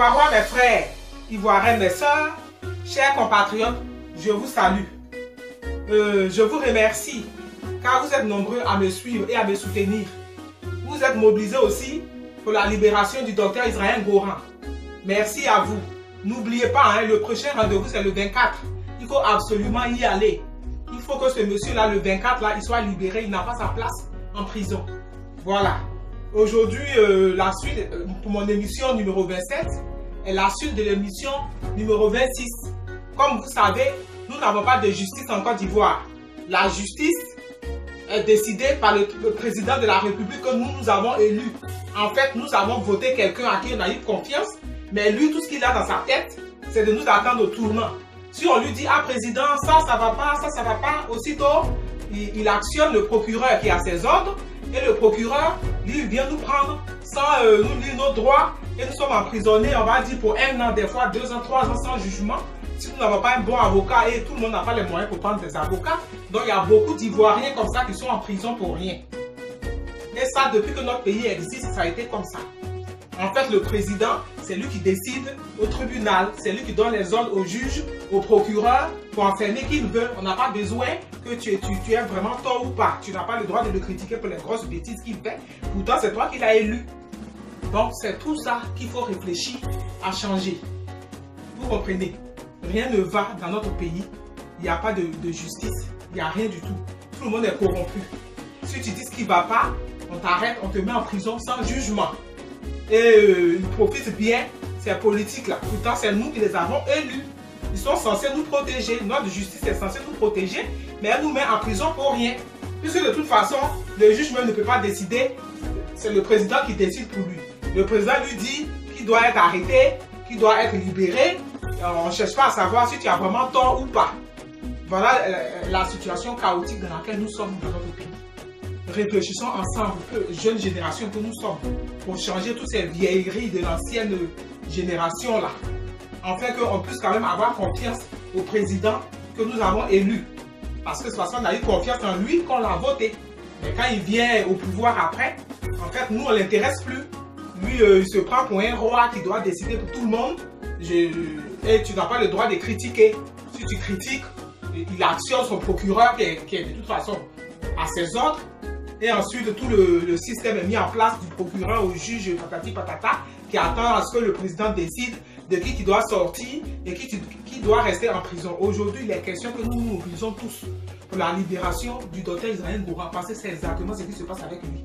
Ivoiriens, mes frères, Ivoiriens, mes sœurs, chers compatriotes, je vous salue. Je vous remercie car vous êtes nombreux à me suivre et à me soutenir. Vous êtes mobilisés aussi pour la libération du docteur Israël Goran. Merci à vous. N'oubliez pas, hein, le prochain rendez-vous c'est le 24. Il faut absolument y aller. Il faut que ce monsieur-là, le 24, là, il soit libéré. Il n'a pas sa place en prison. Voilà. Aujourd'hui, la suite pour mon émission numéro 27 est la suite de l'émission numéro 26. Comme vous savez, nous n'avons pas de justice en Côte d'Ivoire. La justice est décidée par le président de la République que nous avons élu. En fait, nous avons voté quelqu'un à qui on a eu confiance, mais lui, tout ce qu'il a dans sa tête, c'est de nous attendre au tournant. Si on lui dit, ah président, ça va pas, ça va pas, aussitôt, il actionne le procureur qui a ses ordres, et le procureur, lui, vient nous prendre sans nous lire nos droits, et nous sommes emprisonnés, on va dire, pour 1 an, des fois 2 ans, 3 ans sans jugement. Si nous n'avons pas un bon avocat, et tout le monde n'a pas les moyens pour prendre des avocats, donc il y a beaucoup d'Ivoiriens comme ça qui sont en prison pour rien. Et ça, depuis que notre pays existe, ça a été comme ça. En fait, le président, c'est lui qui décide au tribunal, c'est lui qui donne les ordres aux juges, aux procureurs pour enfermer qui il veut. On n'a pas besoin que tu aies vraiment tort ou pas. Tu n'as pas le droit de le critiquer pour les grosses bêtises qu'il fait. Pourtant, c'est toi qui l'as élu. Donc, c'est tout ça qu'il faut réfléchir à changer. Vous comprenez? Rien ne va dans notre pays. Il n'y a pas de justice. Il n'y a rien du tout. Tout le monde est corrompu. Si tu dis ce qui ne va pas, on t'arrête, on te met en prison sans jugement. Et ils profitent bien, ces politiques-là. Pourtant, c'est nous qui les avons élus. Ils sont censés nous protéger. Notre justice est censée nous protéger, mais elle nous met en prison pour rien. Puisque de toute façon, le juge même ne peut pas décider. C'est le président qui décide pour lui. Le président lui dit qu'il doit être arrêté, qu'il doit être libéré. On ne cherche pas à savoir si tu as vraiment tort ou pas. Voilà la situation chaotique dans laquelle nous sommes dans notre pays. Réfléchissons ensemble, jeune génération que nous sommes, pour changer toutes ces vieilleries de l'ancienne génération là, afin qu'on puisse quand même avoir confiance au président que nous avons élu. Parce que de toute façon, on a eu confiance en lui qu'on l'a voté. Mais quand il vient au pouvoir après, en fait, nous, on ne l'intéresse plus. Lui, il se prend pour un roi qui doit décider pour tout le monde. Et tu n'as pas le droit de critiquer. Si tu critiques, il actionne son procureur qui est de toute façon à ses ordres. Et ensuite, tout le système est mis en place du procureur au juge patati patata qui attend à ce que le président décide de qui doit sortir et qui doit rester en prison. Aujourd'hui, il est question que nous nous mobilisons tous pour la libération du docteur Israël Goran parce que c'est exactement ce qui se passe avec lui.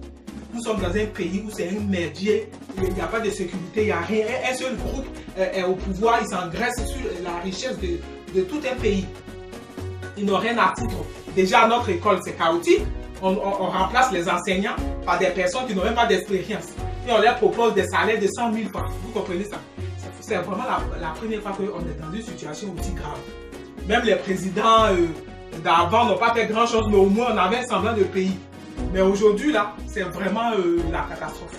Nous sommes dans un pays où c'est un merdier, il n'y a pas de sécurité, il n'y a rien. Un seul groupe est au pouvoir, il s'engraisse sur la richesse de tout un pays. Ils n'ont rien à foutre. Déjà, à notre école, c'est chaotique. On remplace les enseignants par des personnes qui n'ont même pas d'expérience. Et on leur propose des salaires de 100 000 francs. Vous comprenez ça? C'est vraiment la première fois qu'on est dans une situation aussi grave. Même les présidents d'avant n'ont pas fait grand chose, mais au moins on avait un semblant de pays. Mais aujourd'hui, là, c'est vraiment la catastrophe.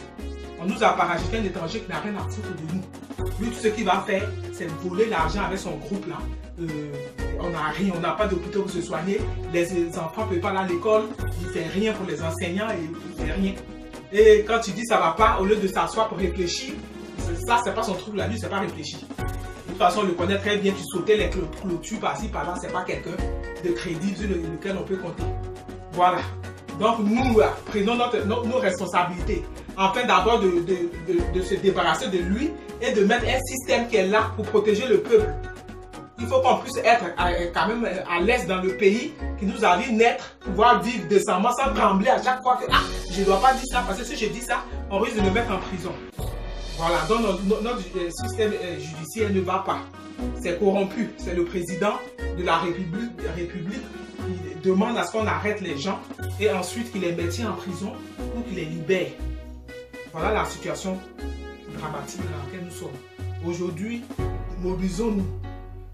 On nous a parasité un étranger qui n'a rien à foutre de nous. Lui, tout ce qu'il va faire, c'est voler l'argent avec son groupe là. On n'a rien, on n'a pas d'hôpital pour se soigner. Les enfants ne peuvent pas aller à l'école. Il ne fait rien pour les enseignants et il ne fait rien. Et quand tu dis ça ne va pas, au lieu de s'asseoir pour réfléchir, ça, c'est pas son truc là, lui, c'est pas réfléchir. De toute façon, on le connaît très bien. Tu sautais les clôtures par-ci, par-là, c'est pas quelqu'un de crédible sur lequel on peut compter. Voilà. Donc, nous, prenons nos responsabilités. Afin d'abord de se débarrasser de lui et de mettre un système qui est là pour protéger le peuple. Il faut qu'on puisse être quand même à l'aise dans le pays qui nous a vu naître, pouvoir vivre décemment sans trembler à chaque fois que ah, je ne dois pas dire ça parce que si je dis ça, on risque de me mettre en prison. Voilà, donc notre système judiciaire ne va pas. C'est corrompu. C'est le président de la République qui demande à ce qu'on arrête les gens et ensuite qu'il les mette en prison ou qu'il les libère. Voilà la situation dramatique dans laquelle nous sommes. Aujourd'hui, mobilisons-nous.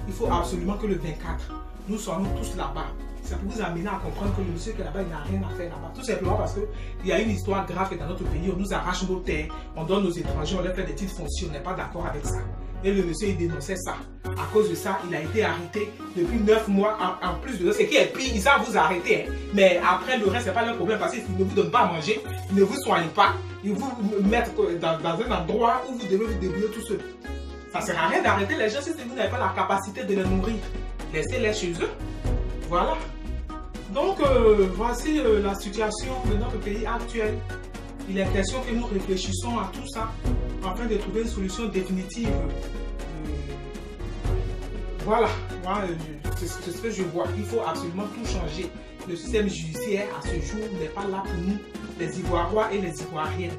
Il faut absolument que le 24, nous soyons tous là-bas. C'est pour vous amener à comprendre que le monsieur qui est là-bas, il n'a rien à faire là-bas. Tout simplement parce qu'il y a une histoire grave dans notre pays. On nous arrache nos terres, on donne nos étrangers, on leur fait des petites fonctions. On n'est pas d'accord avec ça. Et le monsieur, il dénonçait ça. À cause de ça, il a été arrêté depuis 9 mois. En plus de ça, ce qui est pire, ils savent vous arrêter. Hein. Mais après, le reste, ce n'est pas leur problème parce qu'ils ne vous donnent pas à manger, ils ne vous soignent pas. Ils vous mettent dans un endroit où vous devez vous débrouiller tout seul. Ça ne sert à rien d'arrêter les gens si vous n'avez pas la capacité de les nourrir. Laissez-les chez eux. Voilà. Donc, voici la situation de notre pays actuel. Il est question que nous réfléchissons à tout ça afin de trouver une solution définitive. Voilà, c'est ce que je vois. Il faut absolument tout changer. Le système judiciaire à ce jour n'est pas là pour nous, les Ivoiriens et les Ivoiriennes.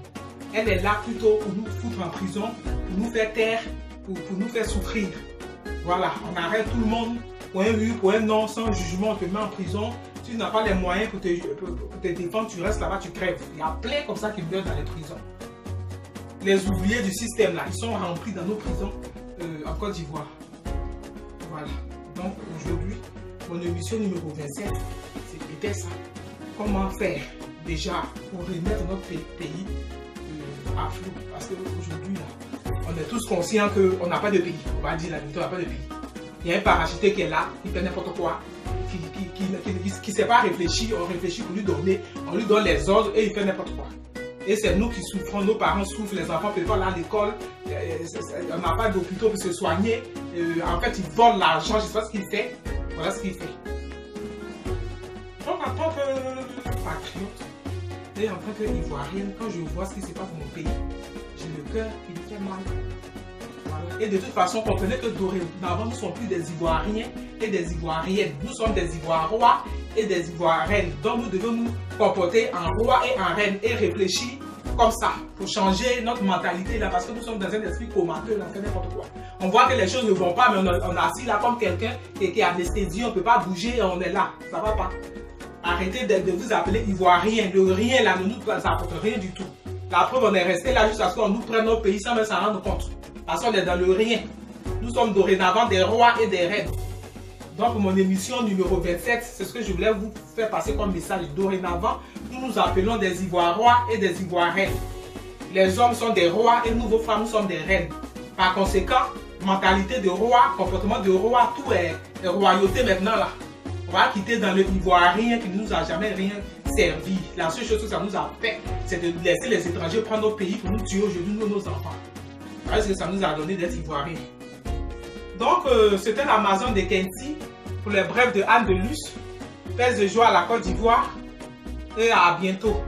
Elle est là plutôt pour nous foutre en prison, pour nous faire taire, pour nous faire souffrir. Voilà, on arrête tout le monde pour un oui, pour un non, sans jugement, on te met en prison. Si tu n'as pas les moyens pour te défendre, tu restes là-bas, tu crèves. Il y a plein comme ça qui meurent dans les prisons. Les ouvriers du système là, ils sont remplis dans nos prisons en Côte d'Ivoire. Voilà. Donc aujourd'hui, mon émission numéro 27, c'était ça. Comment faire déjà pour remettre notre pays à flot. Parce qu'aujourd'hui, on est tous conscients qu'on n'a pas de pays. On va dire la vérité, on n'a pas de pays. Il y a un parachuté qui est là, qui fait n'importe quoi, qui ne sait pas réfléchir, on réfléchit pour lui donner, on lui donne les ordres et il fait n'importe quoi. Et c'est nous qui souffrons, nos parents souffrent, les enfants ne peuvent pas aller à l'école, on n'a pas d'hôpitaux pour se soigner. En fait, ils volent l'argent, je ne sais pas ce qu'il fait. Voilà ce qu'il fait. Donc, en tant que patriote et en tant qu'Ivoirienne, quand je vois ce qui se passe dans mon pays, j'ai le cœur qui me fait mal. Voilà. Et de toute façon, comprenez que dorénavant, nous ne sommes plus des Ivoiriens et des Ivoiriennes. Nous sommes des Ivoirois et des Ivoiriennes. Donc, nous devons nous comporter en roi et en reine et réfléchir comme ça pour changer notre mentalité là, parce que nous sommes dans un esprit comateux, on fait n'importe quoi. On voit que les choses ne vont pas, mais on est assis là comme quelqu'un qui est anesthésié, on ne peut pas bouger, on est là, ça va pas. Arrêtez de vous appeler Ivoirien, le rien là ne nous apporte rien du tout. La preuve, on est resté là jusqu'à ce qu'on nous prenne nos pays sans même s'en rendre compte. Parce qu'on est dans le rien. Nous sommes dorénavant des rois et des reines. Donc mon émission numéro 27, c'est ce que je voulais vous faire passer comme message. Dorénavant, nous nous appelons des Ivoirois et des Ivoiriennes. Les hommes sont des rois et nous, vos femmes, nous sommes des reines. Par conséquent, mentalité de roi, comportement de roi, tout est royauté maintenant là. On va quitter dans le Ivoirien qui ne nous a jamais rien servi. La seule chose que ça nous a fait, c'est de laisser les étrangers prendre nos pays pour nous tuer aujourd'hui, nos enfants. Parce que ça nous a donné d'être Ivoiriens. Donc, c'était l'Amazon de Kenty pour les brèves de Anne de Luce. Paix de joie à la Côte d'Ivoire et à bientôt.